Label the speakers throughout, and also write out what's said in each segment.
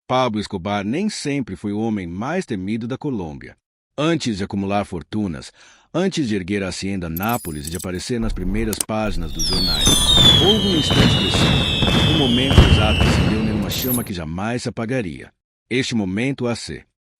Speaker 1: Pablo Escobar nem sempre foi o homem mais temido da Colômbia. Antes de acumular fortunas, antes de erguer a hacienda Nápoles e de aparecer nas primeiras páginas dos jornais, houve um instante preciso, um momento exato que acendeu nele uma chama que jamais se apagaria. Este momento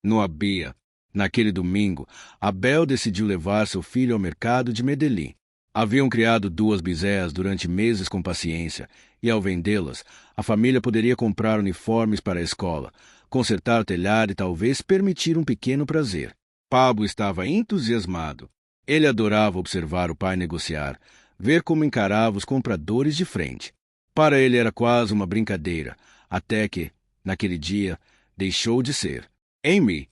Speaker 1: no Abia. Naquele domingo, Abel decidiu levar seu filho ao mercado de Medellín. Haviam criado 2 bezerras durante meses com paciência, e ao vendê-las, a família poderia comprar uniformes para a escola, consertar o telhado e talvez permitir um pequeno prazer. Pablo estava entusiasmado. Ele adorava observar o pai negociar, ver como encarava os compradores de frente. Para ele era quase uma brincadeira, até que, naquele dia, deixou de ser. Amy,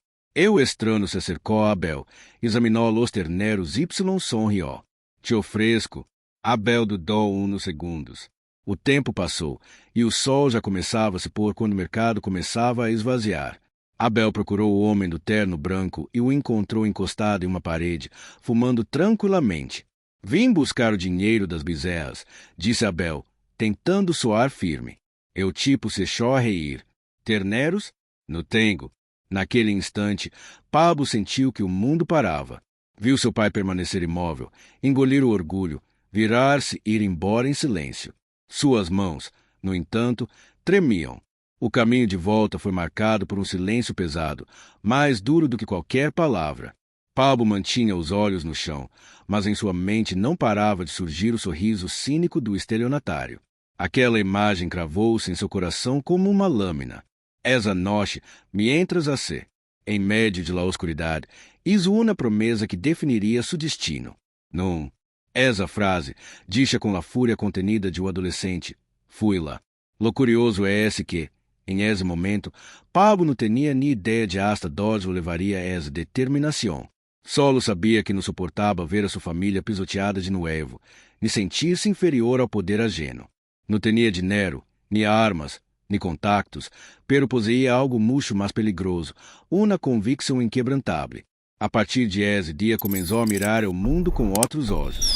Speaker 1: o estranho se acercou a Abel, examinou los terneros y sonrió. Te ofresco. Abel dudou uns segundos. O tempo passou, e o sol já começava a se pôr quando o mercado começava a esvaziar. Abel procurou o homem do terno branco e o encontrou encostado em uma parede, fumando tranquilamente. Vim buscar o dinheiro das bezerras, disse Abel, tentando soar firme. O tipo se echou a rir. Terneros? No tenho. Naquele instante, Pablo sentiu que o mundo parava. Viu seu pai permanecer imóvel, engolir o orgulho, virar-se e ir embora em silêncio. Suas mãos, no entanto, tremiam. O caminho de volta foi marcado por um silêncio pesado, mais duro do que qualquer palavra. Pablo mantinha os olhos no chão, mas em sua mente não parava de surgir o sorriso cínico do estelionatário. Aquela imagem cravou-se em seu coração como uma lâmina. Esa noche, mientras hace, em meio de la oscuridade, hizo uma promessa que definiria seu destino. Não. Essa frase, dicha com a fúria contenida de um adolescente, fui lá. Lo curioso é esse que, em esse momento, Pablo não tinha nem ideia de hasta onde o levaria essa determinação. Solo sabia que não suportava ver a sua família pisoteada de novo, nem sentir-se inferior ao poder ajeno. Não tinha dinheiro, nem armas, nem contactos, pero possuía algo mucho mais peligroso, uma convicção inquebrantável. A partir de esse dia começou a mirar o mundo com outros olhos.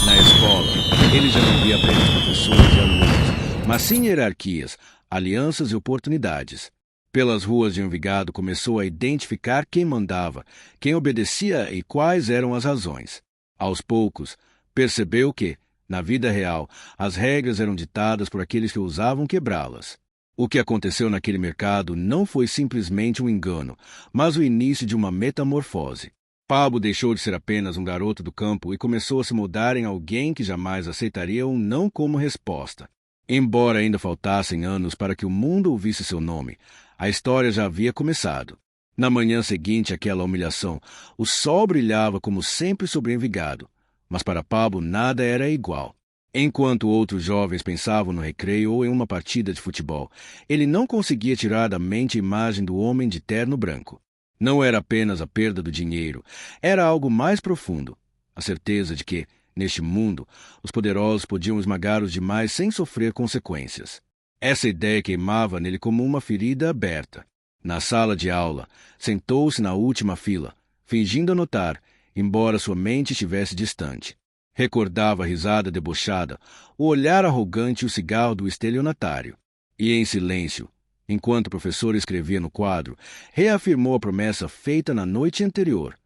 Speaker 1: Na escola, ele já não via apenas professores e alunos, mas sim hierarquias, alianças e oportunidades. Pelas ruas de Envigado começou a identificar quem mandava, quem obedecia e quais eram as razões. Aos poucos, percebeu que, na vida real, as regras eram ditadas por aqueles que ousavam quebrá-las. O que aconteceu naquele mercado não foi simplesmente um engano, mas o início de uma metamorfose. Pablo deixou de ser apenas um garoto do campo e começou a se moldar em alguém que jamais aceitaria um não como resposta. Embora ainda faltassem anos para que o mundo ouvisse seu nome, a história já havia começado. Na manhã seguinte àquela humilhação, o sol brilhava como sempre sobre Envigado, mas para Pablo nada era igual. Enquanto outros jovens pensavam no recreio ou em uma partida de futebol, ele não conseguia tirar da mente a imagem do homem de terno branco. Não era apenas a perda do dinheiro, era algo mais profundo, a certeza de que, neste mundo, os poderosos podiam esmagar os demais sem sofrer consequências. Essa ideia queimava nele como uma ferida aberta. Na sala de aula, sentou-se na última fila, fingindo anotar, embora sua mente estivesse distante. Recordava a risada debochada, o olhar arrogante e o cigarro do estelionatário. E em silêncio, enquanto o professor escrevia no quadro, reafirmou a promessa feita na noite anterior.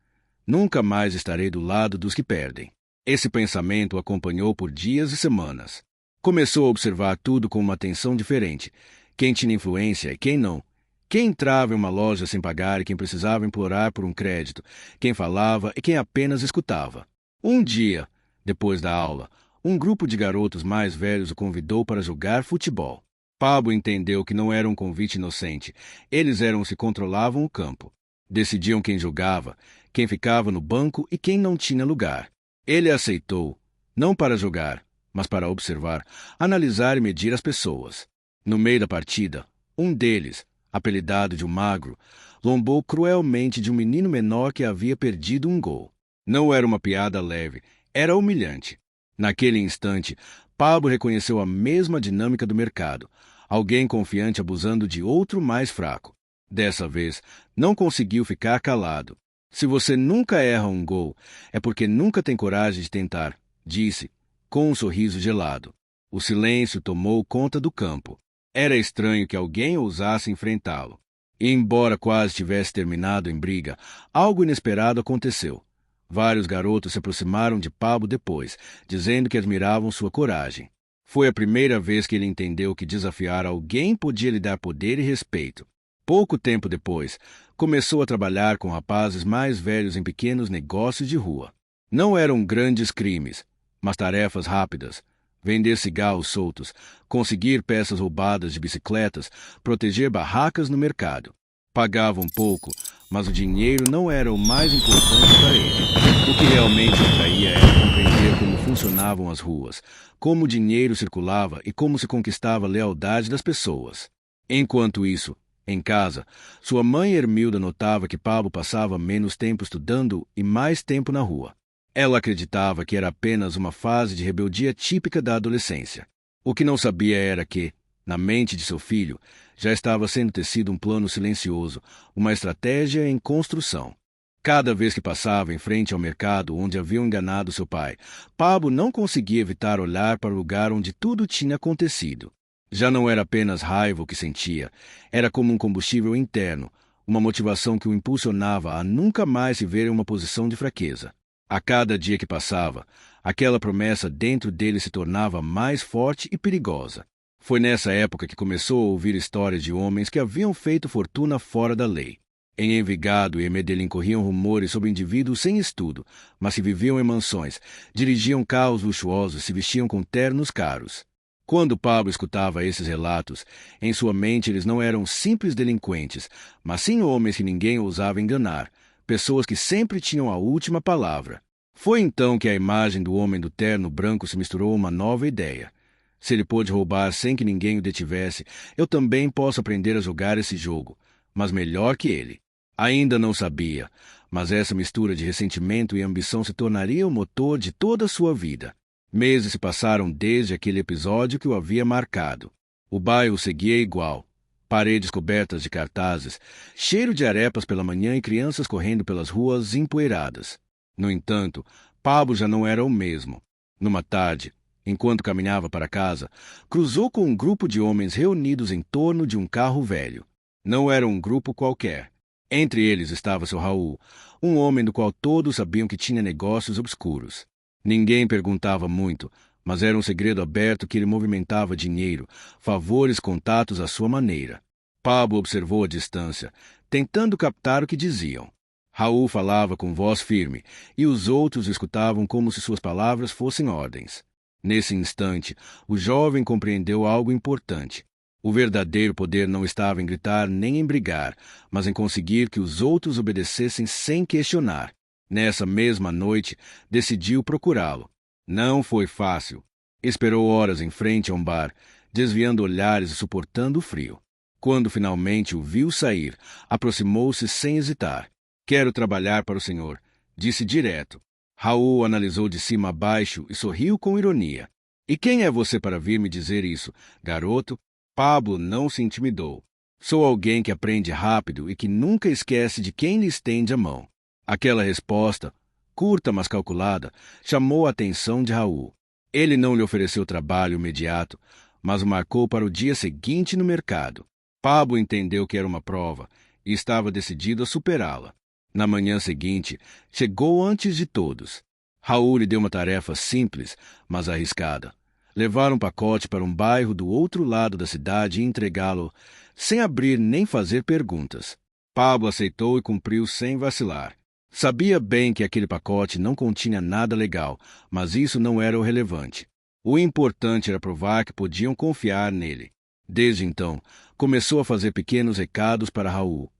Speaker 1: Nunca mais estarei do lado dos que perdem. Esse pensamento o acompanhou por dias e semanas. Começou a observar tudo com uma atenção diferente. Quem tinha influência e quem não. Quem entrava em uma loja sem pagar e quem precisava implorar por um crédito. Quem falava e quem apenas escutava. Um dia, depois da aula, um grupo de garotos mais velhos o convidou para jogar futebol. Pablo entendeu que não era um convite inocente. Eles eram os que controlavam o campo. Decidiam quem jogava, quem ficava no banco e quem não tinha lugar. Ele aceitou, não para jogar, mas para observar, analisar e medir as pessoas. No meio da partida, um deles, apelidado de um magro, lombou cruelmente de um menino menor que havia perdido um gol. Não era uma piada leve, era humilhante. Naquele instante, Pablo reconheceu a mesma dinâmica do mercado, alguém confiante abusando de outro mais fraco. Dessa vez, não conseguiu ficar calado. Se você nunca erra um gol, é porque nunca tem coragem de tentar, disse, com um sorriso gelado. O silêncio tomou conta do campo. Era estranho que alguém ousasse enfrentá-lo. E embora quase tivesse terminado em briga, algo inesperado aconteceu. Vários garotos se aproximaram de Pablo depois, dizendo que admiravam sua coragem. Foi a primeira vez que ele entendeu que desafiar alguém podia lhe dar poder e respeito. Pouco tempo depois, começou a trabalhar com rapazes mais velhos em pequenos negócios de rua. Não eram grandes crimes, mas tarefas rápidas. Vender cigarros soltos, conseguir peças roubadas de bicicletas, proteger barracas no mercado. Pagavam pouco, mas o dinheiro não era o mais importante para ele. O que realmente o atraía era compreender como funcionavam as ruas, como o dinheiro circulava e como se conquistava a lealdade das pessoas. Enquanto isso, em casa, sua mãe Hermilda notava que Pablo passava menos tempo estudando e mais tempo na rua. Ela acreditava que era apenas uma fase de rebeldia típica da adolescência. O que não sabia era que, na mente de seu filho, já estava sendo tecido um plano silencioso, uma estratégia em construção. Cada vez que passava em frente ao mercado onde haviam enganado seu pai, Pablo não conseguia evitar olhar para o lugar onde tudo tinha acontecido. Já não era apenas raiva o que sentia, era como um combustível interno, uma motivação que o impulsionava a nunca mais se ver em uma posição de fraqueza. A cada dia que passava, aquela promessa dentro dele se tornava mais forte e perigosa. Foi nessa época que começou a ouvir histórias de homens que haviam feito fortuna fora da lei. Em Envigado e Medellín corriam rumores sobre indivíduos sem estudo, mas que viviam em mansões, dirigiam carros luxuosos e se vestiam com ternos caros. Quando Pablo escutava esses relatos, em sua mente eles não eram simples delinquentes, mas sim homens que ninguém ousava enganar, pessoas que sempre tinham a última palavra. Foi então que a imagem do homem do terno branco se misturou a uma nova ideia. Se ele pôde roubar sem que ninguém o detivesse, eu também posso aprender a jogar esse jogo, mas melhor que ele. Ainda não sabia, mas essa mistura de ressentimento e ambição se tornaria o motor de toda a sua vida. Meses se passaram desde aquele episódio que o havia marcado. O bairro seguia igual. Paredes cobertas de cartazes, cheiro de arepas pela manhã e crianças correndo pelas ruas empoeiradas. No entanto, Pablo já não era o mesmo. Numa tarde, enquanto caminhava para casa, cruzou com um grupo de homens reunidos em torno de um carro velho. Não era um grupo qualquer. Entre eles estava seu Raul, um homem do qual todos sabiam que tinha negócios obscuros. Ninguém perguntava muito, mas era um segredo aberto que ele movimentava dinheiro, favores, contatos à sua maneira. Pablo observou a distância, tentando captar o que diziam. Raul falava com voz firme, e os outros escutavam como se suas palavras fossem ordens. Nesse instante, o jovem compreendeu algo importante. O verdadeiro poder não estava em gritar nem em brigar, mas em conseguir que os outros obedecessem sem questionar. Nessa mesma noite, decidiu procurá-lo. Não foi fácil. Esperou horas em frente a um bar, desviando olhares e suportando o frio. Quando finalmente o viu sair, aproximou-se sem hesitar. Quero trabalhar para o senhor, disse direto. Raul analisou de cima a baixo e sorriu com ironia. E quem é você para vir me dizer isso, garoto? Pablo não se intimidou. Sou alguém que aprende rápido e que nunca esquece de quem lhe estende a mão. Aquela resposta, curta mas calculada, chamou a atenção de Raul. Ele não lhe ofereceu trabalho imediato, mas o marcou para o dia seguinte no mercado. Pablo entendeu que era uma prova e estava decidido a superá-la. Na manhã seguinte, chegou antes de todos. Raul lhe deu uma tarefa simples, mas arriscada. Levar um pacote para um bairro do outro lado da cidade e entregá-lo, sem abrir nem fazer perguntas. Pablo aceitou e cumpriu sem vacilar. Sabia bem que aquele pacote não continha nada legal, mas isso não era o relevante. O importante era provar que podiam confiar nele. Desde então, começou a fazer pequenos recados para Raul.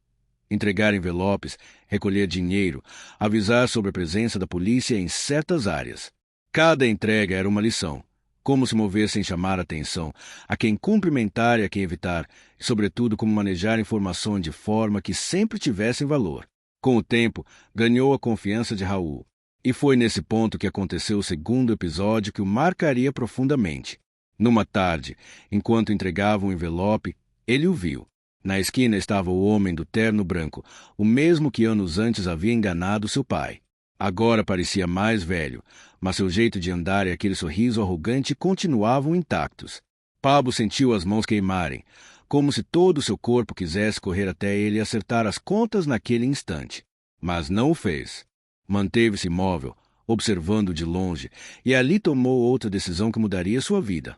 Speaker 1: Entregar envelopes, recolher dinheiro, avisar sobre a presença da polícia em certas áreas. Cada entrega era uma lição. Como se mover sem chamar a atenção, a quem cumprimentar e a quem evitar, e sobretudo como manejar informações de forma que sempre tivessem valor. Com o tempo, ganhou a confiança de Raul. E foi nesse ponto que aconteceu o segundo episódio que o marcaria profundamente. Numa tarde, enquanto entregava um envelope, ele o viu. Na esquina estava o homem do terno branco, o mesmo que anos antes havia enganado seu pai. Agora parecia mais velho, mas seu jeito de andar e aquele sorriso arrogante continuavam intactos. Pablo sentiu as mãos queimarem, como se todo o seu corpo quisesse correr até ele e acertar as contas naquele instante. Mas não o fez. Manteve-se imóvel, observando de longe, e ali tomou outra decisão que mudaria sua vida.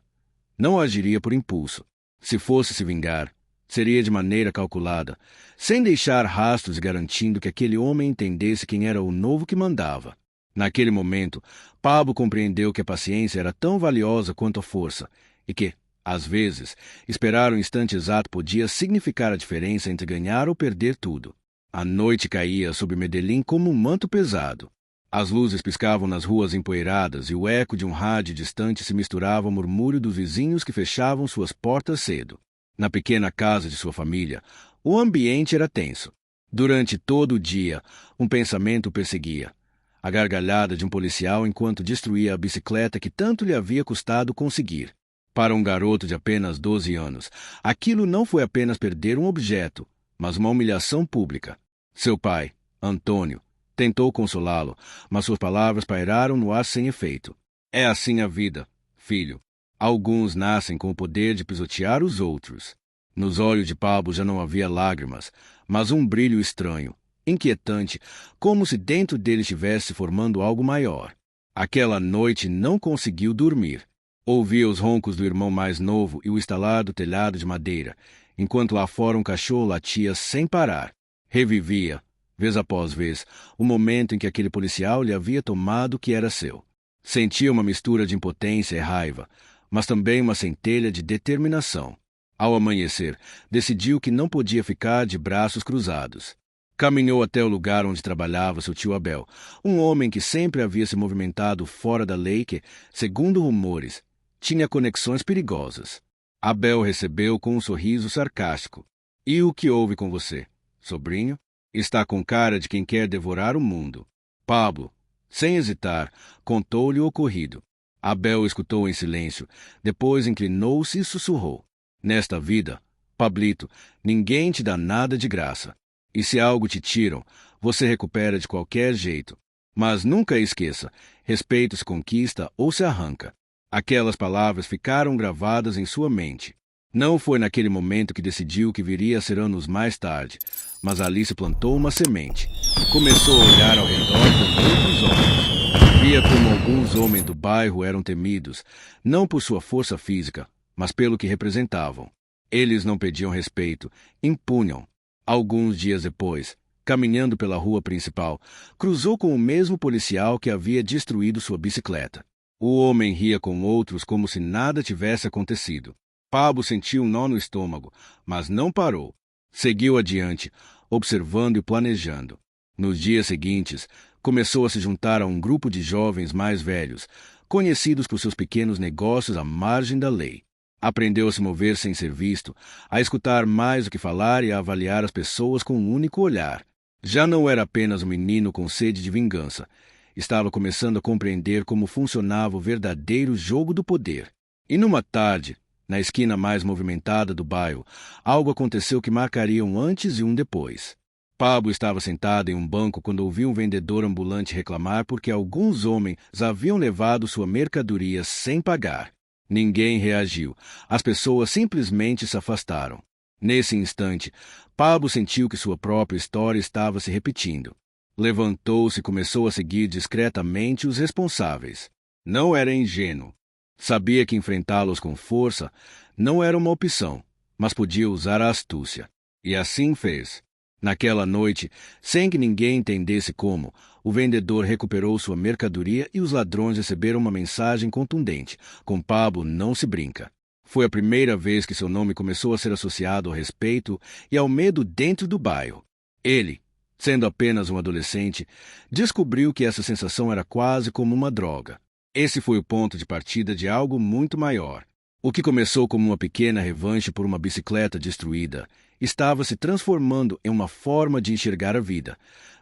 Speaker 1: Não agiria por impulso. Se fosse se vingar, seria de maneira calculada, sem deixar rastros e garantindo que aquele homem entendesse quem era o novo que mandava. Naquele momento, Pablo compreendeu que a paciência era tão valiosa quanto a força, e que, às vezes, esperar o instante exato podia significar a diferença entre ganhar ou perder tudo. A noite caía sobre Medellín como um manto pesado. As luzes piscavam nas ruas empoeiradas e o eco de um rádio distante se misturava ao murmúrio dos vizinhos que fechavam suas portas cedo. Na pequena casa de sua família, o ambiente era tenso. Durante todo o dia, um pensamento o perseguia. A gargalhada de um policial enquanto destruía a bicicleta que tanto lhe havia custado conseguir. Para um garoto de apenas 12 anos, aquilo não foi apenas perder um objeto, mas uma humilhação pública. Seu pai, Antônio, tentou consolá-lo, mas suas palavras pairaram no ar sem efeito. É assim a vida, filho. Alguns nascem com o poder de pisotear os outros. Nos olhos de Pablo já não havia lágrimas, mas um brilho estranho, inquietante, como se dentro dele estivesse formando algo maior. Aquela noite não conseguiu dormir. Ouvia os roncos do irmão mais novo e o estalar do telhado de madeira, enquanto lá fora um cachorro latia sem parar. Revivia, vez após vez, o momento em que aquele policial lhe havia tomado o que era seu. Sentia uma mistura de impotência e raiva, mas também uma centelha de determinação. Ao amanhecer, decidiu que não podia ficar de braços cruzados. Caminhou até o lugar onde trabalhava seu tio Abel, um homem que sempre havia se movimentado fora da lei que, segundo rumores, tinha conexões perigosas. Abel recebeu com um sorriso sarcástico. — E o que houve com você, sobrinho? Está com cara de quem quer devorar o mundo. Pablo, sem hesitar, contou-lhe o ocorrido. Abel escutou em silêncio, depois inclinou-se e sussurrou. — Nesta vida, Pablito, ninguém te dá nada de graça. E se algo te tiram, você recupera de qualquer jeito. Mas nunca esqueça, respeito se conquista ou se arranca. Aquelas palavras ficaram gravadas em sua mente. Não foi naquele momento que decidiu que viria a ser anos mais tarde, mas ali se plantou uma semente. Começou a olhar ao redor com outros olhos. Via como alguns homens do bairro eram temidos, não por sua força física, mas pelo que representavam. Eles não pediam respeito, impunham. Alguns dias depois, caminhando pela rua principal, cruzou com o mesmo policial que havia destruído sua bicicleta. O homem ria com outros como se nada tivesse acontecido. Pablo sentiu um nó no estômago, mas não parou. Seguiu adiante, observando e planejando. Nos dias seguintes, começou a se juntar a um grupo de jovens mais velhos, conhecidos por seus pequenos negócios à margem da lei. Aprendeu a se mover sem ser visto, a escutar mais do que falar e a avaliar as pessoas com um único olhar. Já não era apenas um menino com sede de vingança. Estava começando a compreender como funcionava o verdadeiro jogo do poder. E numa tarde, na esquina mais movimentada do bairro, algo aconteceu que marcaria um antes e um depois. Pablo estava sentado em um banco quando ouviu um vendedor ambulante reclamar porque alguns homens haviam levado sua mercadoria sem pagar. Ninguém reagiu. As pessoas simplesmente se afastaram. Nesse instante, Pablo sentiu que sua própria história estava se repetindo. Levantou-se e começou a seguir discretamente os responsáveis. Não era ingênuo. Sabia que enfrentá-los com força não era uma opção, mas podia usar a astúcia. E assim fez. Naquela noite, sem que ninguém entendesse como, o vendedor recuperou sua mercadoria e os ladrões receberam uma mensagem contundente. Com Pablo não se brinca. Foi a primeira vez que seu nome começou a ser associado ao respeito e ao medo dentro do bairro. Ele, sendo apenas um adolescente, descobriu que essa sensação era quase como uma droga. Esse foi o ponto de partida de algo muito maior. O que começou como uma pequena revanche por uma bicicleta destruída estava se transformando em uma forma de enxergar a vida,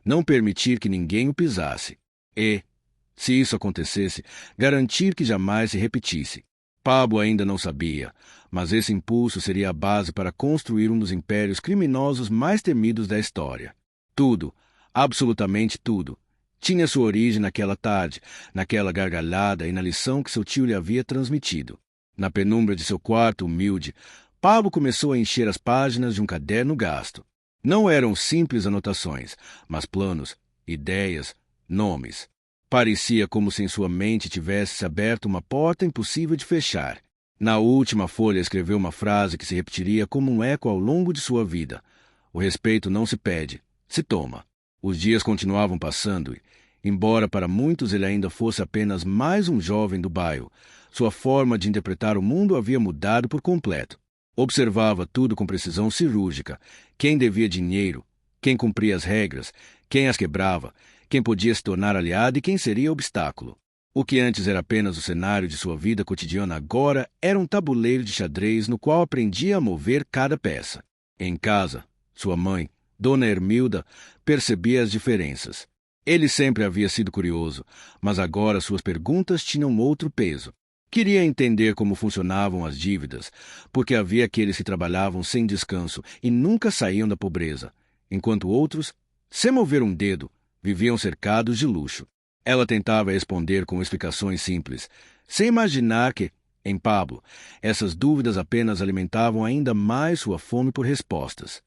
Speaker 1: não permitir que ninguém o pisasse. E, se isso acontecesse, garantir que jamais se repetisse. Pablo ainda não sabia, mas esse impulso seria a base para construir um dos impérios criminosos mais temidos da história. Tudo, absolutamente tudo, tinha sua origem naquela tarde, naquela gargalhada e na lição que seu tio lhe havia transmitido. Na penumbra de seu quarto humilde, Pablo começou a encher as páginas de um caderno gasto. Não eram simples anotações, mas planos, ideias, nomes. Parecia como se em sua mente tivesse se aberto uma porta impossível de fechar. Na última folha escreveu uma frase que se repetiria como um eco ao longo de sua vida. O respeito não se pede, se toma. Os dias continuavam passando e, embora para muitos ele ainda fosse apenas mais um jovem do bairro, sua forma de interpretar o mundo havia mudado por completo. Observava tudo com precisão cirúrgica. Quem devia dinheiro, quem cumpria as regras, quem as quebrava, quem podia se tornar aliado e quem seria obstáculo. O que antes era apenas o cenário de sua vida cotidiana agora era um tabuleiro de xadrez no qual aprendia a mover cada peça. Em casa, sua mãe, Dona Hermilda, percebia as diferenças. Ele sempre havia sido curioso, mas agora suas perguntas tinham outro peso. Queria entender como funcionavam as dívidas, porque havia aqueles que trabalhavam sem descanso e nunca saíam da pobreza, enquanto outros, sem mover um dedo, viviam cercados de luxo. Ela tentava responder com explicações simples, sem imaginar que, em Pablo, essas dúvidas apenas alimentavam ainda mais sua fome por respostas.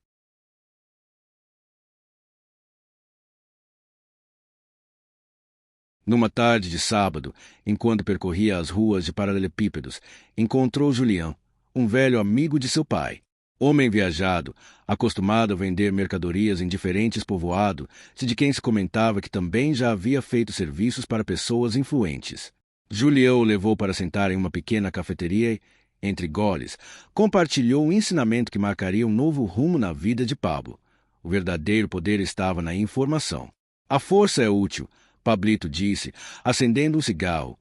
Speaker 1: Numa tarde de sábado, enquanto percorria as ruas de paralelepípedos, encontrou Julián, um velho amigo de seu pai. Homem viajado, acostumado a vender mercadorias em diferentes povoados, de quem se comentava que também já havia feito serviços para pessoas influentes. Julián o levou para sentar em uma pequena cafeteria e, entre goles, compartilhou um ensinamento que marcaria um novo rumo na vida de Pablo. O verdadeiro poder estava na informação. A força é útil, Pablito disse, acendendo um cigarro.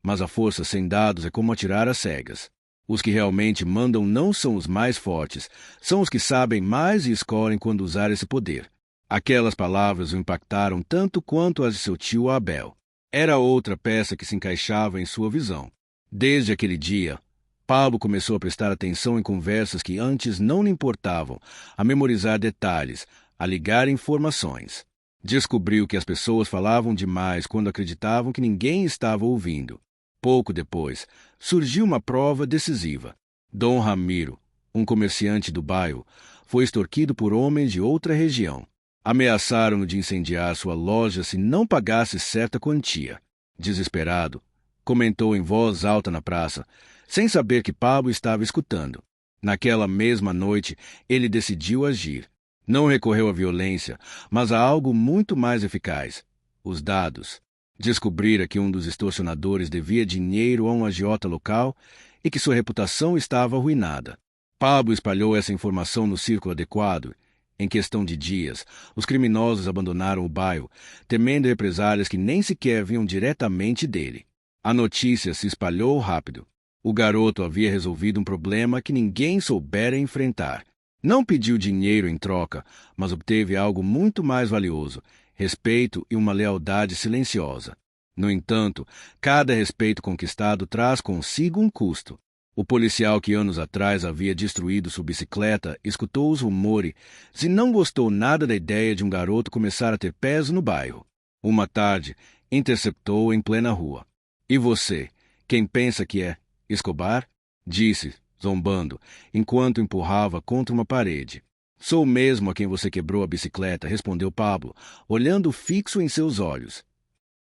Speaker 1: Mas a força sem dados é como atirar às cegas. Os que realmente mandam não são os mais fortes, são os que sabem mais e escolhem quando usar esse poder. Aquelas palavras o impactaram tanto quanto as de seu tio Abel. Era outra peça que se encaixava em sua visão. Desde aquele dia, Pablo começou a prestar atenção em conversas que antes não lhe importavam, a memorizar detalhes, a ligar informações. Descobriu que as pessoas falavam demais quando acreditavam que ninguém estava ouvindo. Pouco depois, surgiu uma prova decisiva. Dom Ramiro, um comerciante do bairro, foi extorquido por homens de outra região. Ameaçaram-no de incendiar sua loja se não pagasse certa quantia. Desesperado, comentou em voz alta na praça, sem saber que Pablo estava escutando. Naquela mesma noite, ele decidiu agir. Não recorreu à violência, mas a algo muito mais eficaz: os dados. Descobrira que um dos extorsionadores devia dinheiro a um agiota local e que sua reputação estava arruinada. Pablo espalhou essa informação no círculo adequado. Em questão de dias, os criminosos abandonaram o bairro, temendo represálias que nem sequer vinham diretamente dele. A notícia se espalhou rápido. O garoto havia resolvido um problema que ninguém soubera enfrentar. Não pediu dinheiro em troca, mas obteve algo muito mais valioso: respeito e uma lealdade silenciosa. No entanto, cada respeito conquistado traz consigo um custo. O policial que anos atrás havia destruído sua bicicleta escutou os rumores e não gostou nada da ideia de um garoto começar a ter pés no bairro. Uma tarde, interceptou-o em plena rua. "E você, quem pensa que é? Escobar?" disse, zombando, enquanto empurrava contra uma parede. "Sou o mesmo a quem você quebrou a bicicleta", respondeu Pablo, olhando fixo em seus olhos.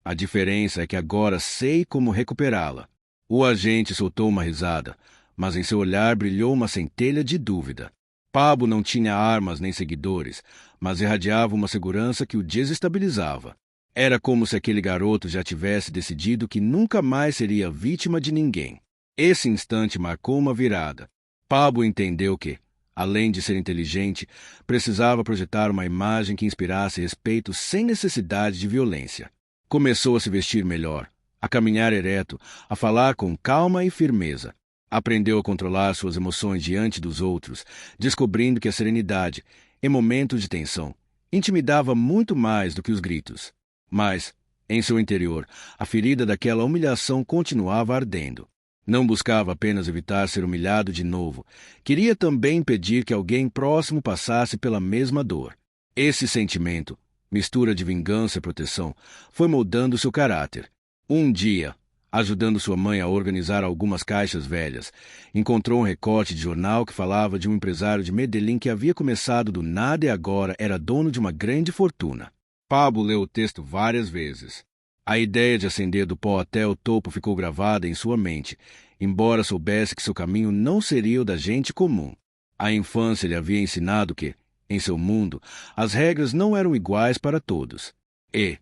Speaker 1: "A diferença é que agora sei como recuperá-la." O agente soltou uma risada, mas em seu olhar brilhou uma centelha de dúvida. Pablo não tinha armas nem seguidores, mas irradiava uma segurança que o desestabilizava. Era como se aquele garoto já tivesse decidido que nunca mais seria vítima de ninguém. Esse instante marcou uma virada. Pablo entendeu que, além de ser inteligente, precisava projetar uma imagem que inspirasse respeito sem necessidade de violência. Começou a se vestir melhor, a caminhar ereto, a falar com calma e firmeza. Aprendeu a controlar suas emoções diante dos outros, descobrindo que a serenidade, em momentos de tensão, intimidava muito mais do que os gritos. Mas, em seu interior, a ferida daquela humilhação continuava ardendo. Não buscava apenas evitar ser humilhado de novo, queria também impedir que alguém próximo passasse pela mesma dor. Esse sentimento, mistura de vingança e proteção, foi moldando seu caráter. Um dia, Ajudando sua mãe a organizar algumas caixas velhas, encontrou um recorte de jornal que falava de um empresário de Medellín que havia começado do nada e agora era dono de uma grande fortuna. Pablo leu o texto várias vezes. A ideia de ascender do pó até o topo ficou gravada em sua mente, embora soubesse que seu caminho não seria o da gente comum. A infância lhe havia ensinado que, em seu mundo, as regras não eram iguais para todos. E,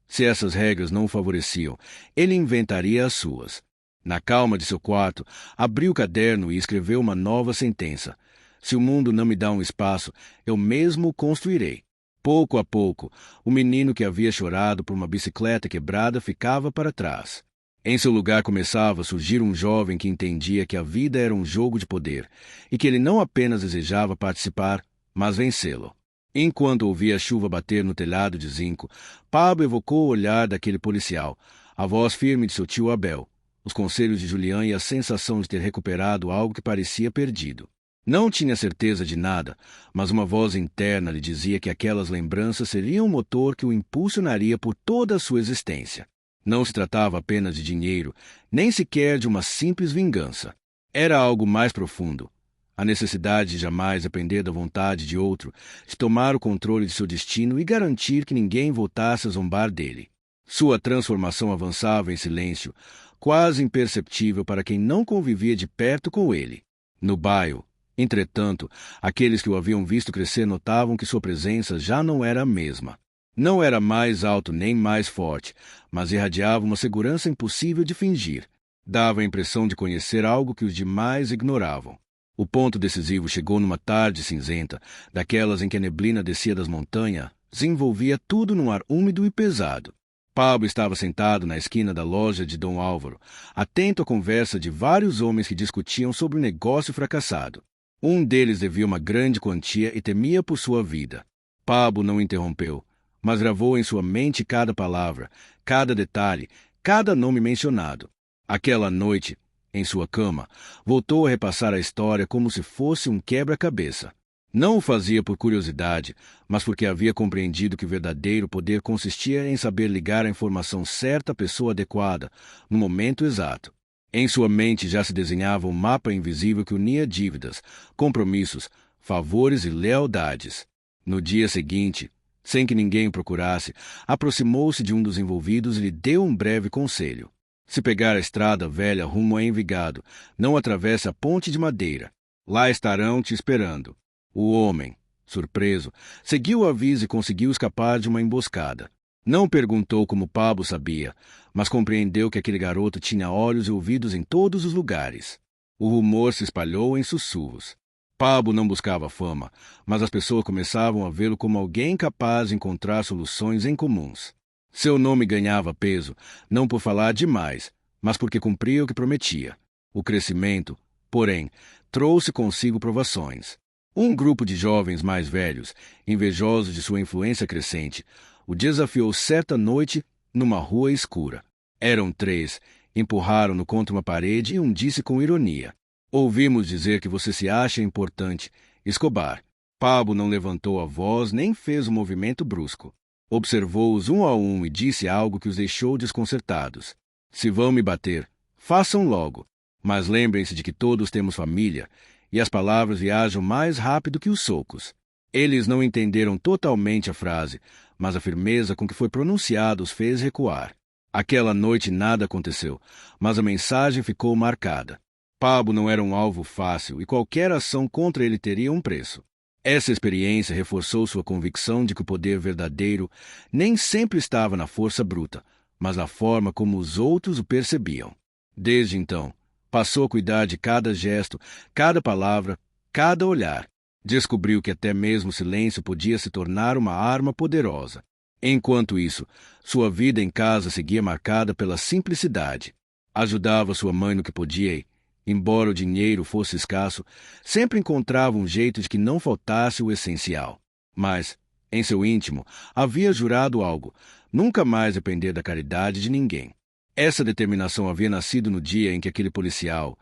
Speaker 1: se essas regras não o favoreciam, ele inventaria as suas. Na calma de seu quarto, abriu o caderno e escreveu uma nova sentença. Se o mundo não me dá um espaço, eu mesmo o construirei. Pouco a pouco, o menino que havia chorado por uma bicicleta quebrada ficava para trás. Em seu lugar começava a surgir um jovem que entendia que a vida era um jogo de poder e que ele não apenas desejava participar, mas vencê-lo. Enquanto ouvia a chuva bater no telhado de zinco, Pablo evocou o olhar daquele policial, a voz firme de seu tio Abel, os conselhos de Julián e a sensação de ter recuperado algo que parecia perdido. Não tinha certeza de nada, mas uma voz interna lhe dizia que aquelas lembranças seriam o motor que o impulsionaria por toda a sua existência. Não se tratava apenas de dinheiro, nem sequer de uma simples vingança. Era algo mais profundo. A necessidade de jamais depender da vontade de outro, de tomar o controle de seu destino e garantir que ninguém voltasse a zombar dele. Sua transformação avançava em silêncio, quase imperceptível para quem não convivia de perto com ele. No bairro, entretanto, aqueles que o haviam visto crescer notavam que sua presença já não era a mesma. Não era mais alto nem mais forte, mas irradiava uma segurança impossível de fingir. Dava a impressão de conhecer algo que os demais ignoravam. O ponto decisivo chegou numa tarde cinzenta, daquelas em que a neblina descia das montanhas, desenvolvia tudo num ar úmido e pesado. Pablo estava sentado na esquina da loja de Dom Álvaro, atento à conversa de vários homens que discutiam sobre o negócio fracassado. Um deles devia uma grande quantia e temia por sua vida. Pablo não interrompeu, mas gravou em sua mente cada palavra, cada detalhe, cada nome mencionado. Aquela noite, em sua cama, voltou a repassar a história como se fosse um quebra-cabeça. Não o fazia por curiosidade, mas porque havia compreendido que o verdadeiro poder consistia em saber ligar a informação certa à pessoa adequada, no momento exato. Em sua mente já se desenhava um mapa invisível que unia dívidas, compromissos, favores e lealdades. No dia seguinte, sem que ninguém o procurasse, aproximou-se de um dos envolvidos e lhe deu um breve conselho. Se pegar a estrada velha rumo a Envigado, não atravesse a ponte de madeira. Lá estarão te esperando. O homem, surpreso, seguiu o aviso e conseguiu escapar de uma emboscada. Não perguntou como Pablo sabia, mas compreendeu que aquele garoto tinha olhos e ouvidos em todos os lugares. O rumor se espalhou em sussurros. Pablo não buscava fama, mas as pessoas começavam a vê-lo como alguém capaz de encontrar soluções incomuns. Seu nome ganhava peso, não por falar demais, mas porque cumpria o que prometia. O crescimento, porém, trouxe consigo provações. Um grupo de jovens mais velhos, invejosos de sua influência crescente, o desafiou certa noite numa rua escura. Eram 3, empurraram-no contra uma parede e um disse com ironia: "Ouvimos dizer que você se acha importante, Escobar." Pablo não levantou a voz nem fez um movimento brusco. Observou-os um a um e disse algo que os deixou desconcertados. "Se vão me bater, façam logo, mas lembrem-se de que todos temos família, e as palavras viajam mais rápido que os socos." Eles não entenderam totalmente a frase, mas a firmeza com que foi pronunciada os fez recuar. Aquela noite nada aconteceu, mas a mensagem ficou marcada. Pablo não era um alvo fácil e qualquer ação contra ele teria um preço. Essa experiência reforçou sua convicção de que o poder verdadeiro nem sempre estava na força bruta, mas na forma como os outros o percebiam. Desde então, passou a cuidar de cada gesto, cada palavra, cada olhar. Descobriu que até mesmo o silêncio podia se tornar uma arma poderosa. Enquanto isso, sua vida em casa seguia marcada pela simplicidade. Ajudava sua mãe no que podia e, embora o dinheiro fosse escasso, sempre encontrava um jeito de que não faltasse o essencial. Mas, em seu íntimo, havia jurado algo: nunca mais depender da caridade de ninguém. Essa determinação havia nascido no dia em que aquele policial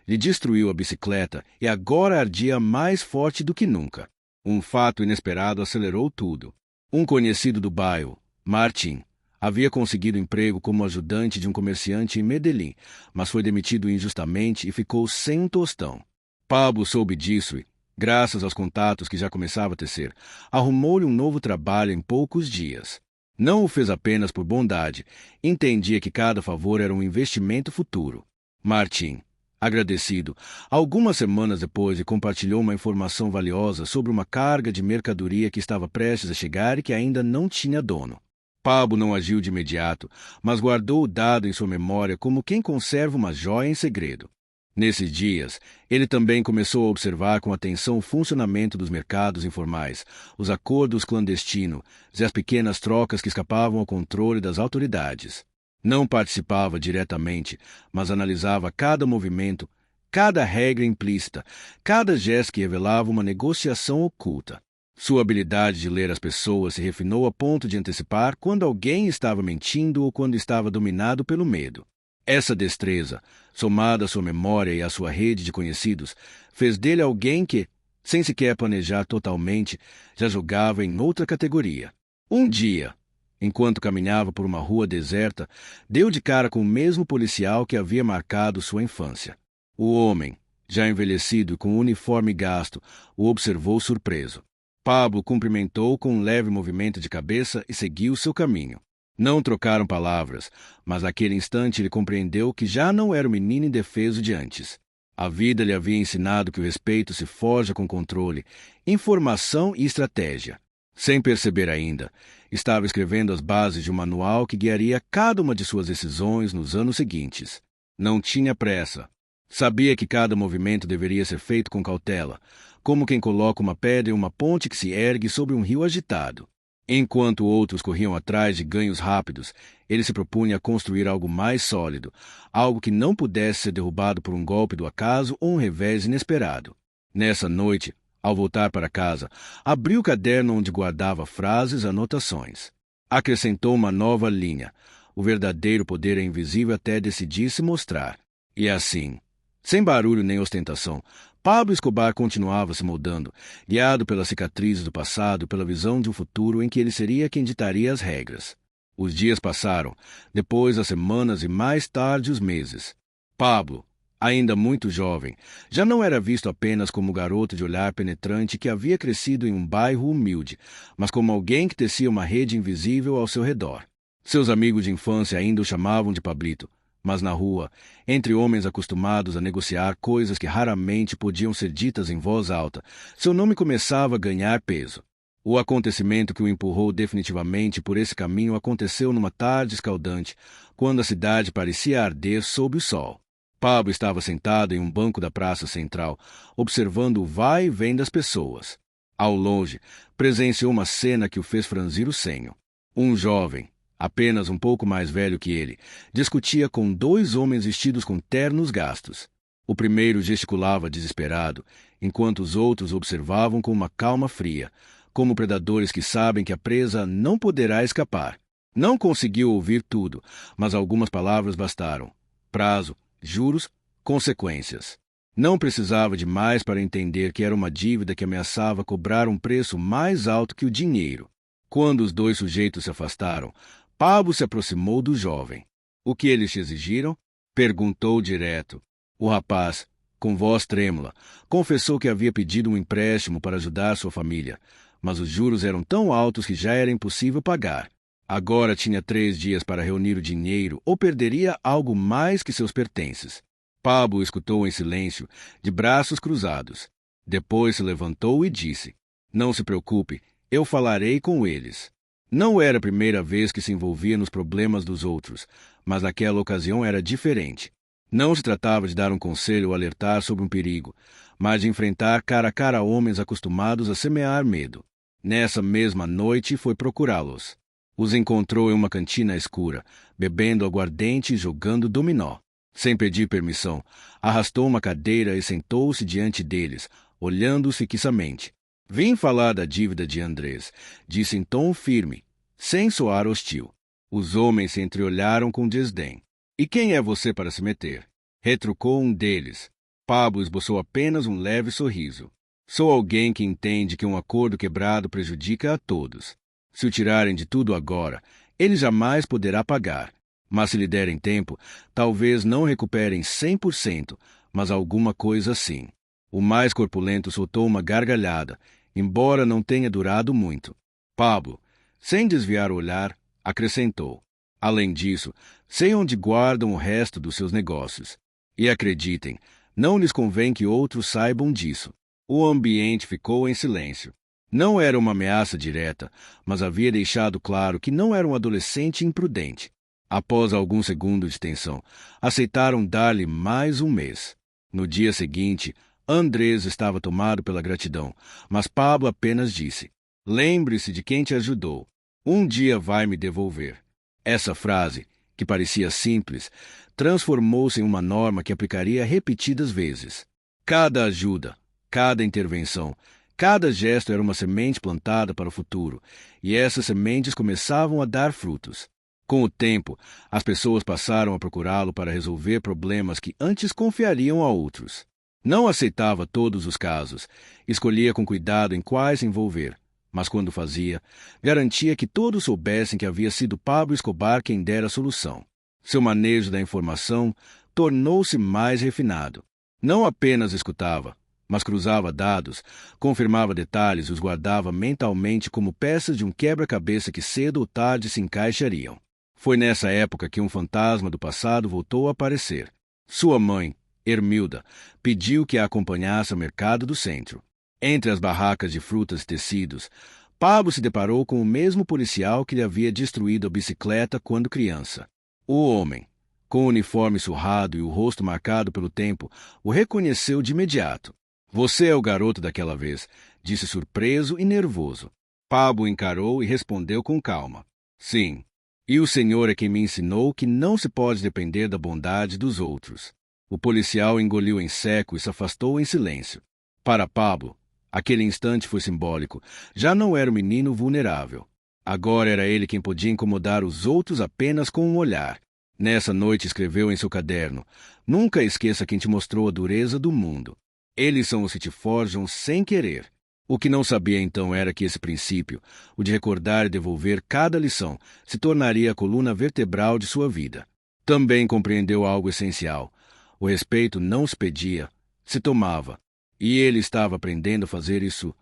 Speaker 1: lhe destruiu a bicicleta e agora ardia mais forte do que nunca. Um fato inesperado acelerou tudo. Um conhecido do bairro, Martin, Havia conseguido emprego como ajudante de um comerciante em Medellín, mas foi demitido injustamente e ficou sem um tostão. Pablo soube disso e, graças aos contatos que já começava a tecer, arrumou-lhe um novo trabalho em poucos dias. Não o fez apenas por bondade, entendia que cada favor era um investimento futuro. Martim, agradecido, algumas semanas depois lhe compartilhou uma informação valiosa sobre uma carga de mercadoria que estava prestes a chegar e que ainda não tinha dono. Pablo não agiu de imediato, mas guardou o dado em sua memória como quem conserva uma joia em segredo. Nesses dias, ele também começou a observar com atenção o funcionamento dos mercados informais, os acordos clandestinos e as pequenas trocas que escapavam ao controle das autoridades. Não participava diretamente, mas analisava cada movimento, cada regra implícita, cada gesto que revelava uma negociação oculta. Sua habilidade de ler as pessoas se refinou a ponto de antecipar quando alguém estava mentindo ou quando estava dominado pelo medo. Essa destreza, somada à sua memória e à sua rede de conhecidos, fez dele alguém que, sem sequer planejar totalmente, já jogava em outra categoria. Um dia, enquanto caminhava por uma rua deserta, deu de cara com o mesmo policial que havia marcado sua infância. O homem, já envelhecido e com o uniforme gasto, o observou surpreso. Pablo cumprimentou com um leve movimento de cabeça e seguiu seu caminho. Não trocaram palavras, mas naquele instante ele compreendeu que já não era o menino indefeso de antes. A vida lhe havia ensinado que o respeito se forja com controle, informação e estratégia. Sem perceber ainda, estava escrevendo as bases de um manual que guiaria cada uma de suas decisões nos anos seguintes. Não tinha pressa. Sabia que cada movimento deveria ser feito com cautela, como quem coloca uma pedra em uma ponte que se ergue sobre um rio agitado. Enquanto outros corriam atrás de ganhos rápidos, ele se propunha a construir algo mais sólido, algo que não pudesse ser derrubado por um golpe do acaso ou um revés inesperado. Nessa noite, ao voltar para casa, abriu o caderno onde guardava frases e anotações. Acrescentou uma nova linha. O verdadeiro poder é invisível até decidir se mostrar. E assim, sem barulho nem ostentação, Pablo Escobar continuava se moldando, guiado pelas cicatrizes do passado e pela visão de um futuro em que ele seria quem ditaria as regras. Os dias passaram, depois as semanas e mais tarde os meses. Pablo, ainda muito jovem, já não era visto apenas como o garoto de olhar penetrante que havia crescido em um bairro humilde, mas como alguém que tecia uma rede invisível ao seu redor. Seus amigos de infância ainda o chamavam de Pablito, mas na rua, entre homens acostumados a negociar coisas que raramente podiam ser ditas em voz alta, seu nome começava a ganhar peso. O acontecimento que o empurrou definitivamente por esse caminho aconteceu numa tarde escaldante, quando a cidade parecia arder sob o sol. Pablo estava sentado em um banco da praça central, observando o vai e vem das pessoas. Ao longe, presenciou uma cena que o fez franzir o senho. Um jovem, apenas um pouco mais velho que ele, discutia com dois homens vestidos com ternos gastos. O primeiro gesticulava desesperado, enquanto os outros observavam com uma calma fria, como predadores que sabem que a presa não poderá escapar. Não conseguiu ouvir tudo, mas algumas palavras bastaram. Prazo, juros, consequências. Não precisava de mais para entender que era uma dívida que ameaçava cobrar um preço mais alto que o dinheiro. Quando os dois sujeitos se afastaram, Pablo se aproximou do jovem. O que eles te exigiram? Perguntou direto. O rapaz, com voz trêmula, confessou que havia pedido um empréstimo para ajudar sua família, mas os juros eram tão altos que já era impossível pagar. Agora tinha 3 dias para reunir o dinheiro ou perderia algo mais que seus pertences. Pablo escutou em silêncio, de braços cruzados. Depois se levantou e disse: "Não se preocupe, eu falarei com eles." Não era a primeira vez que se envolvia nos problemas dos outros, mas naquela ocasião era diferente. Não se tratava de dar um conselho ou alertar sobre um perigo, mas de enfrentar cara a cara homens acostumados a semear medo. Nessa mesma noite foi procurá-los. Os encontrou em uma cantina escura, bebendo aguardente e jogando dominó. Sem pedir permissão, arrastou uma cadeira e sentou-se diante deles, olhando-os fixamente. "Vim falar da dívida de Andrés", disse em tom firme, sem soar hostil. Os homens se entreolharam com desdém. "E quem é você para se meter?" retrucou um deles. Pablo esboçou apenas um leve sorriso. "Sou alguém que entende que um acordo quebrado prejudica a todos. Se o tirarem de tudo agora, ele jamais poderá pagar. Mas se lhe derem tempo, talvez não recuperem 100%, mas alguma coisa assim. O mais corpulento soltou uma gargalhada, embora não tenha durado muito. Pablo, sem desviar o olhar, acrescentou: além disso, sei onde guardam o resto dos seus negócios. E acreditem, não lhes convém que outros saibam disso. O ambiente ficou em silêncio. Não era uma ameaça direta, mas havia deixado claro que não era um adolescente imprudente. Após alguns segundos de tensão, aceitaram dar-lhe mais um mês. No dia seguinte, Andrés estava tomado pela gratidão, mas Pablo apenas disse: lembre-se de quem te ajudou. Um dia vai me devolver. Essa frase, que parecia simples, transformou-se em uma norma que aplicaria repetidas vezes. Cada ajuda, cada intervenção, cada gesto era uma semente plantada para o futuro, e essas sementes começavam a dar frutos. Com o tempo, as pessoas passaram a procurá-lo para resolver problemas que antes confiariam a outros. Não aceitava todos os casos, escolhia com cuidado em quais se envolver, mas quando fazia, garantia que todos soubessem que havia sido Pablo Escobar quem dera a solução. Seu manejo da informação tornou-se mais refinado. Não apenas escutava, mas cruzava dados, confirmava detalhes e os guardava mentalmente como peças de um quebra-cabeça que cedo ou tarde se encaixariam. Foi nessa época que um fantasma do passado voltou a aparecer. Sua mãe, Hermilda, pediu que a acompanhasse ao mercado do centro. Entre as barracas de frutas e tecidos, Pablo se deparou com o mesmo policial que lhe havia destruído a bicicleta quando criança. O homem, com o uniforme surrado e o rosto marcado pelo tempo, o reconheceu de imediato. Você é o garoto daquela vez, disse surpreso e nervoso. Pablo encarou e respondeu com calma: sim. E o senhor é quem me ensinou que não se pode depender da bondade dos outros. O policial engoliu em seco e se afastou em silêncio. Para Pablo, aquele instante foi simbólico. Já não era um menino vulnerável. Agora era ele quem podia incomodar os outros apenas com um olhar. Nessa noite escreveu em seu caderno: nunca esqueça quem te mostrou a dureza do mundo. Eles são os que te forjam sem querer. O que não sabia então era que esse princípio, o de recordar e devolver cada lição, se tornaria a coluna vertebral de sua vida. Também compreendeu algo essencial. O respeito não se pedia, se tomava. E ele estava aprendendo a fazer isso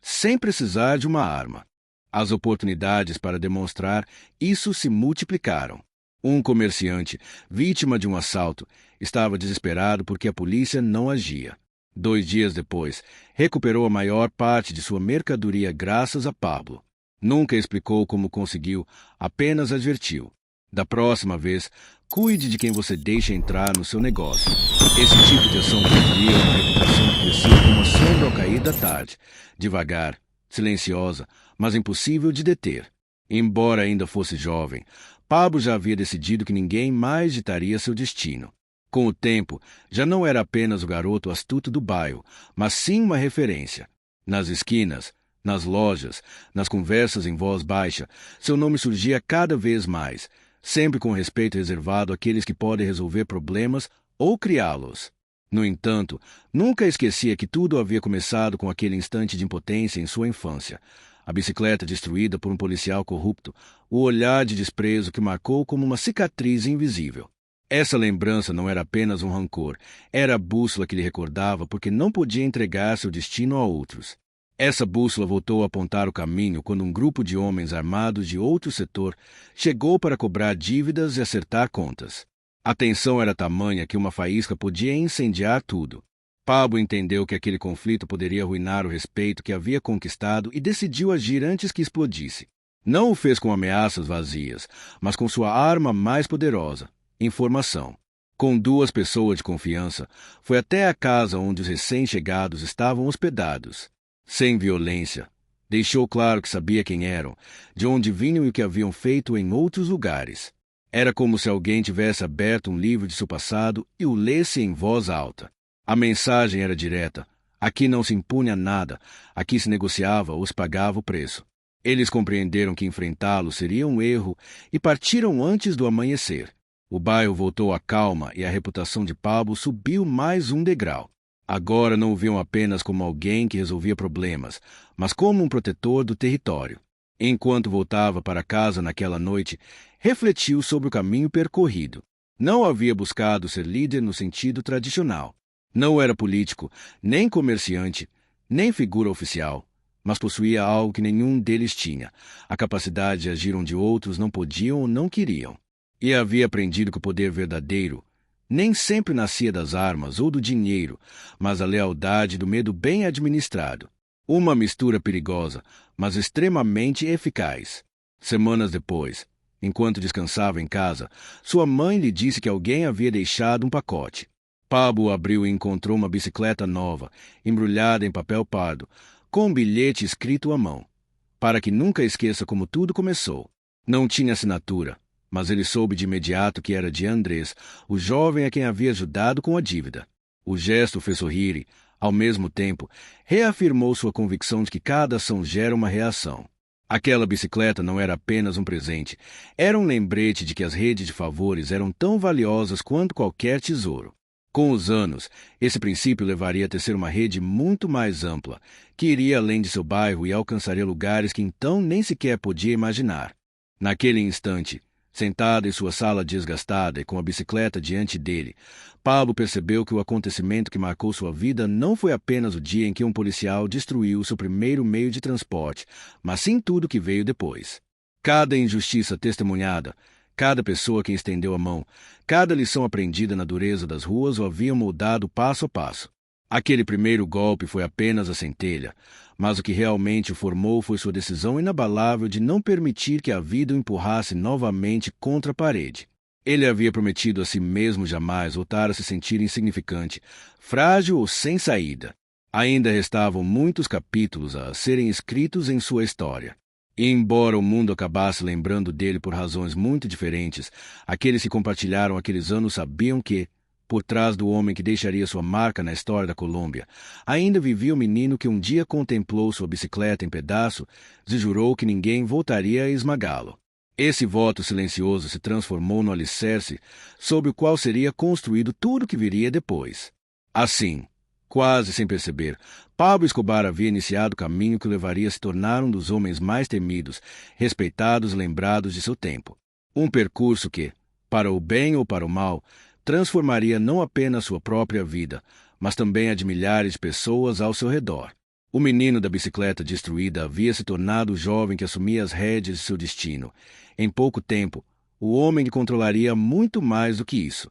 Speaker 1: sem precisar de uma arma. As oportunidades para demonstrar isso se multiplicaram. Um comerciante, vítima de um assalto, estava desesperado porque a polícia não agia. 2 dias depois, recuperou a maior parte de sua mercadoria graças a Pablo. Nunca explicou como conseguiu, apenas advertiu: da próxima vez, cuide de quem você deixa entrar no seu negócio. Esse tipo de ação construía uma reputação que crescia como a sombra ao cair da tarde, devagar, silenciosa, mas impossível de deter. Embora ainda fosse jovem, Pablo já havia decidido que ninguém mais ditaria seu destino. Com o tempo, já não era apenas o garoto astuto do bairro, mas sim uma referência. Nas esquinas, nas lojas, nas conversas em voz baixa, seu nome surgia cada vez mais, sempre com respeito reservado àqueles que podem resolver problemas ou criá-los. No entanto, nunca esquecia que tudo havia começado com aquele instante de impotência em sua infância. A bicicleta destruída por um policial corrupto, o olhar de desprezo que marcou como uma cicatriz invisível. Essa lembrança não era apenas um rancor, era a bússola que lhe recordava porque não podia entregar seu destino a outros. Essa bússola voltou a apontar o caminho quando um grupo de homens armados de outro setor chegou para cobrar dívidas e acertar contas. A tensão era tamanha que uma faísca podia incendiar tudo. Pablo entendeu que aquele conflito poderia arruinar o respeito que havia conquistado e decidiu agir antes que explodisse. Não o fez com ameaças vazias, mas com sua arma mais poderosa: informação. Com 2 pessoas de confiança, foi até a casa onde os recém-chegados estavam hospedados. Sem violência, deixou claro que sabia quem eram, de onde vinham e o que haviam feito em outros lugares. Era como se alguém tivesse aberto um livro de seu passado e o lesse em voz alta. A mensagem era direta: aqui não se impunha nada, aqui se negociava ou se pagava o preço. Eles compreenderam que enfrentá-lo seria um erro e partiram antes do amanhecer. O bairro voltou à calma e a reputação de Pablo subiu mais um degrau. Agora não o viam apenas como alguém que resolvia problemas, mas como um protetor do território. Enquanto voltava para casa naquela noite, refletiu sobre o caminho percorrido. Não havia buscado ser líder no sentido tradicional. Não era político, nem comerciante, nem figura oficial, mas possuía algo que nenhum deles tinha, a capacidade de agir onde outros não podiam ou não queriam. E havia aprendido que o poder verdadeiro nem sempre nascia das armas ou do dinheiro, mas da lealdade e do medo bem administrado. Uma mistura perigosa, mas extremamente eficaz. Semanas depois, enquanto descansava em casa, sua mãe lhe disse que alguém havia deixado um pacote. Pablo abriu e encontrou uma bicicleta nova, embrulhada em papel pardo, com um bilhete escrito à mão, para que nunca esqueça como tudo começou. Não tinha assinatura, mas ele soube de imediato que era de Andrés, o jovem a quem havia ajudado com a dívida. O gesto o fez sorrir e, ao mesmo tempo, reafirmou sua convicção de que cada ação gera uma reação. Aquela bicicleta não era apenas um presente, era um lembrete de que as redes de favores eram tão valiosas quanto qualquer tesouro. Com os anos, esse princípio levaria a tecer uma rede muito mais ampla, que iria além de seu bairro e alcançaria lugares que então nem sequer podia imaginar. Naquele instante, sentado em sua sala desgastada e com a bicicleta diante dele, Pablo percebeu que o acontecimento que marcou sua vida não foi apenas o dia em que um policial destruiu seu primeiro meio de transporte, mas sim tudo que veio depois. Cada injustiça testemunhada, cada pessoa que estendeu a mão, cada lição aprendida na dureza das ruas o haviam moldado passo a passo. Aquele primeiro golpe foi apenas a centelha, mas o que realmente o formou foi sua decisão inabalável de não permitir que a vida o empurrasse novamente contra a parede. Ele havia prometido a si mesmo jamais voltar a se sentir insignificante, frágil ou sem saída. Ainda restavam muitos capítulos a serem escritos em sua história. E embora o mundo acabasse lembrando dele por razões muito diferentes, aqueles que compartilharam aqueles anos sabiam que, por trás do homem que deixaria sua marca na história da Colômbia, ainda vivia o menino que um dia contemplou sua bicicleta em pedaços e jurou que ninguém voltaria a esmagá-lo. Esse voto silencioso se transformou no alicerce sobre o qual seria construído tudo o que viria depois. Assim, quase sem perceber, Pablo Escobar havia iniciado o caminho que o levaria a se tornar um dos homens mais temidos, respeitados e lembrados de seu tempo. Um percurso que, para o bem ou para o mal, transformaria não apenas sua própria vida, mas também a de milhares de pessoas ao seu redor. O menino da bicicleta destruída havia se tornado o jovem que assumia as rédeas de seu destino. Em pouco tempo, o homem que controlaria muito mais do que isso.